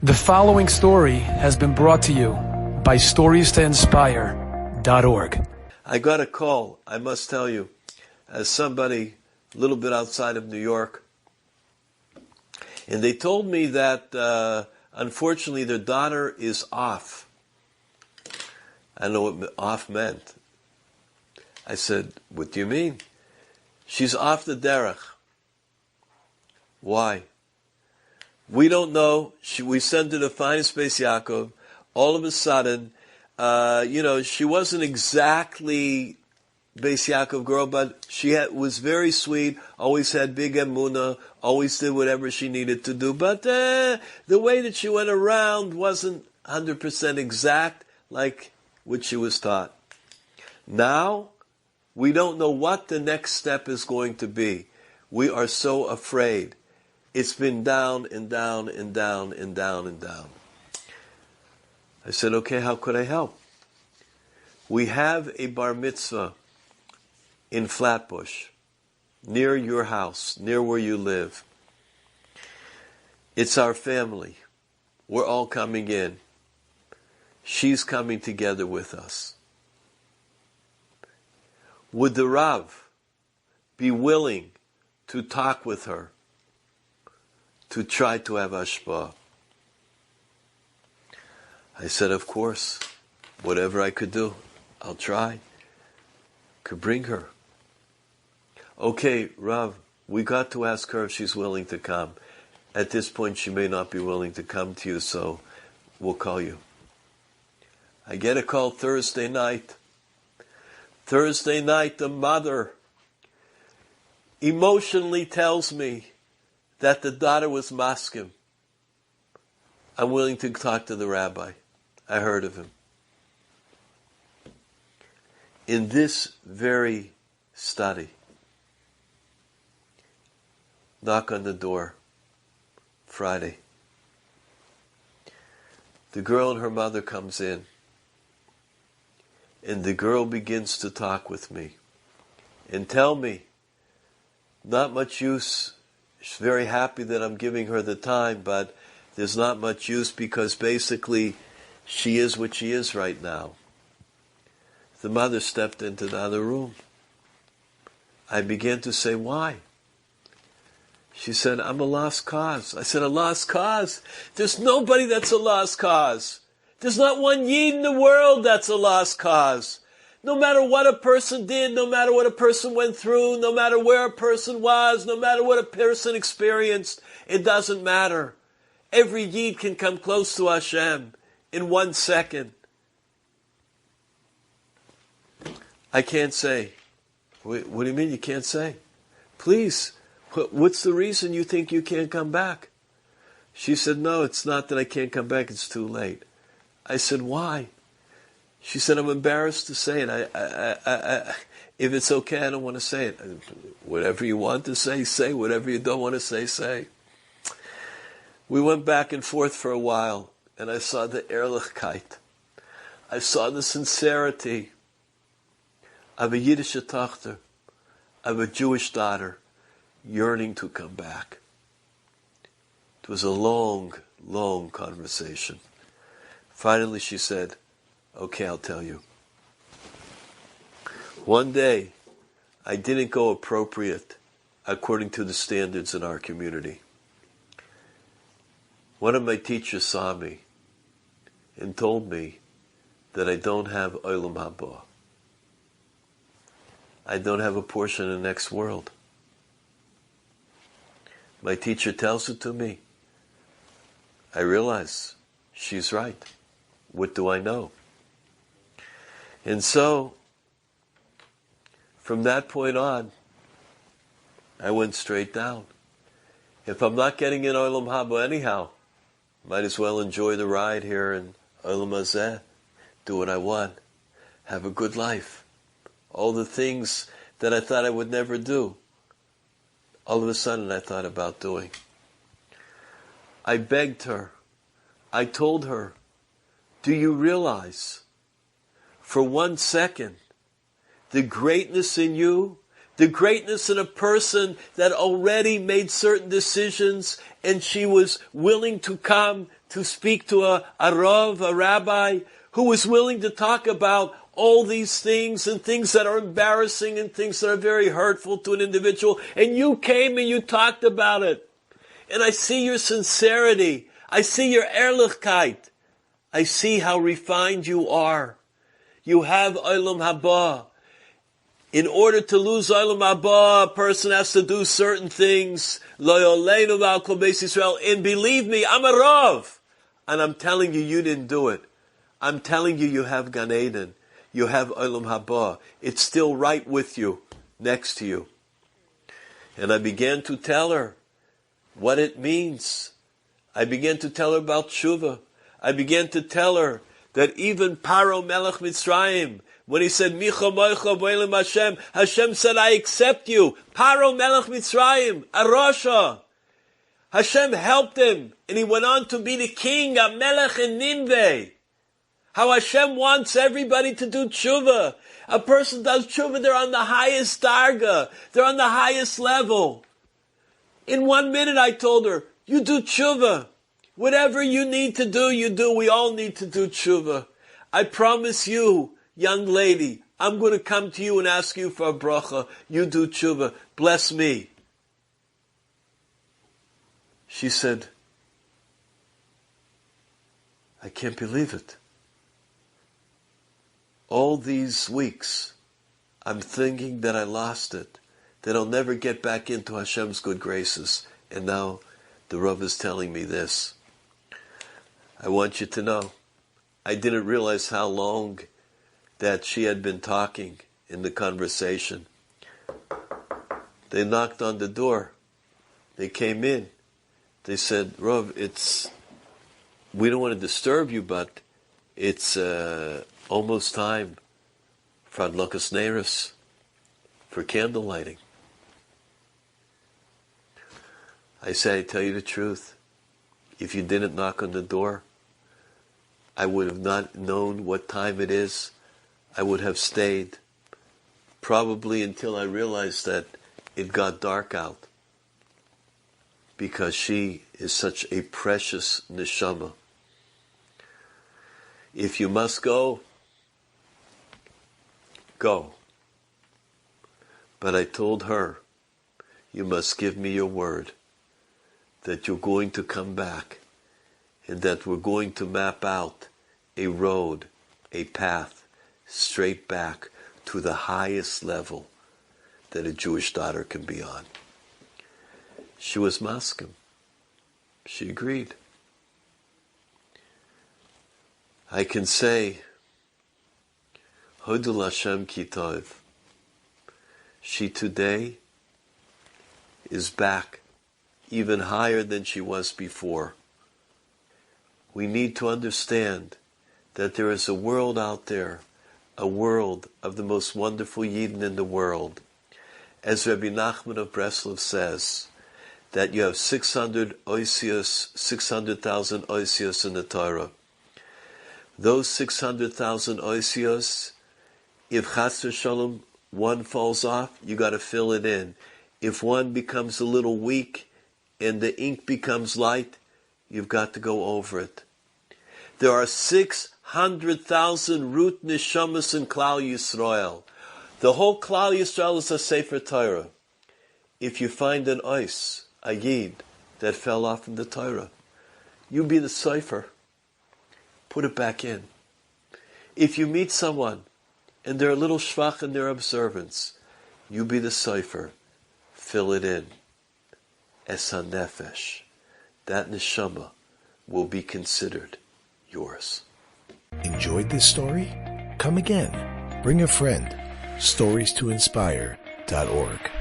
The following story has been brought to you by StoriesToInspire.org. I got a call, I must tell you, as somebody a little bit outside of New York, and they told me that unfortunately their daughter is off. I don't know what off meant. I said, what do you mean? She's off the derech. Why? We don't know. We sent her to Finest Beis Yaakov. All of a sudden, she wasn't exactly Beis Yaakov girl, but she was very sweet, always had big emunah, always did whatever she needed to do. But the way that she went around wasn't 100% exact like what she was taught. Now, we don't know what the next step is going to be. We are so afraid. It's been down and down and down and down and down. I said, okay, how could I help? We have a bar mitzvah in Flatbush, near your house, near where you live. It's our family. We're all coming in. She's coming together with us. Would the Rav be willing to talk with her, to try to have hashpah? I said, of course, whatever I could do, I'll try. Could bring her. Okay, Rav, we got to ask her if she's willing to come. At this point, she may not be willing to come to you, so we'll call you. I get a call Thursday night. Thursday night, the mother emotionally tells me that the daughter was maskim. I'm willing to talk to the rabbi. I heard of him. In this very study, knock on the door, Friday. The girl and her mother comes in, and the girl begins to talk with me and tell me, not much use. She's very happy that I'm giving her the time, but there's not much use because basically she is what she is right now. The mother stepped into the other room. I began to say, why? She said, I'm a lost cause. I said, a lost cause? There's nobody that's a lost cause. There's not one yid in the world that's a lost cause. No matter what a person did, no matter what a person went through, no matter where a person was, no matter what a person experienced, it doesn't matter. Every yid can come close to Hashem in 1 second. I can't say. What do you mean you can't say? Please, what's the reason you think you can't come back? She said, no, it's not that I can't come back, it's too late. I said, why? She said, I'm embarrassed to say it. If it's okay, I don't want to say it. Whatever you want to say, say. Whatever you don't want to say, say. We went back and forth for a while, and I saw the ehrlichkeit. I saw the sincerity of a Yiddish Tochter, of a Jewish daughter, yearning to come back. It was a long, long conversation. Finally, she said, okay, I'll tell you. One day, I didn't go appropriate according to the standards in our community. One of my teachers saw me and told me that I don't have Olam Haba. I don't have a portion in the next world. My teacher tells it to me. I realize she's right. What do I know? And so, from that point on, I went straight down. If I'm not getting in Olam Haba anyhow, might as well enjoy the ride here in Olam Hazeh, do what I want, have a good life. All the things that I thought I would never do, all of a sudden I thought about doing. I begged her. I told her, do you realize, for 1 second, the greatness in you, the greatness in a person that already made certain decisions and she was willing to come to speak to a rav, a rabbi, who was willing to talk about all these things and things that are embarrassing and things that are very hurtful to an individual. And you came and you talked about it. And I see your sincerity. I see your ehrlichkeit. I see how refined you are. You have olam haba. In order to lose olam haba, a person has to do certain things. Lo yoleinu v'al kol beis Yisrael. And believe me, I'm a rav. And I'm telling you, you didn't do it. I'm telling you, you have Gan Eden. You have olam haba. It's still right with you, next to you. And I began to tell her what it means. I began to tell her about tshuva. I began to tell her that even Paro Melech Mitzrayim, when he said, Micha Moicha Vo'elim Hashem, Hashem said, I accept you. Paro Melech Mitzrayim, a Rasha. Hashem helped him, and he went on to be the king, a Melech in Nineveh. How Hashem wants everybody to do tshuva. A person does tshuva, they're on the highest darga. They're on the highest level. In 1 minute I told her, you do tshuva. Whatever you need to do, you do. We all need to do tshuva. I promise you, young lady, I'm going to come to you and ask you for a bracha. You do tshuva. Bless me. She said, I can't believe it. All these weeks, I'm thinking that I lost it, that I'll never get back into Hashem's good graces. And now the Rav is telling me this. I want you to know, I didn't realize how long that she had been talking in the conversation. They knocked on the door. They came in. They said, Rav, we don't want to disturb you, but it's almost time for Adlakas Neiros, for candle lighting. I say, I tell you the truth. If you didn't knock on the door, I would have not known what time it is. I would have stayed, probably until I realized that it got dark out. Because she is such a precious neshama. If you must go, go. But I told her, you must give me your word that you're going to come back and that we're going to map out a road, a path, straight back to the highest level that a Jewish daughter can be on. She was maskim. She agreed. I can say, Hodul Hashem ki tov. She today is back even higher than she was before. We need to understand that there is a world out there, a world of the most wonderful Yidden in the world. As Rabbi Nachman of Breslov says, that you have 600,000 oisios in the Torah. Those 600,000 oisios, if Chas v'Shalom, one falls off, you got to fill it in. If one becomes a little weak and the ink becomes light, you've got to go over it. There are 600,000 root neshamas in Klal Yisrael. The whole Klal Yisrael is a Sefer Torah. If you find an ois, a yid, that fell off in the Torah, you be the Sefer. Put it back in. If you meet someone and they're a little shvach in their observance, you be the Sefer. Fill it in. Esa nefesh. That neshama will be considered yours. Enjoyed this story? Come again. Bring a friend. StoriesToInspire.org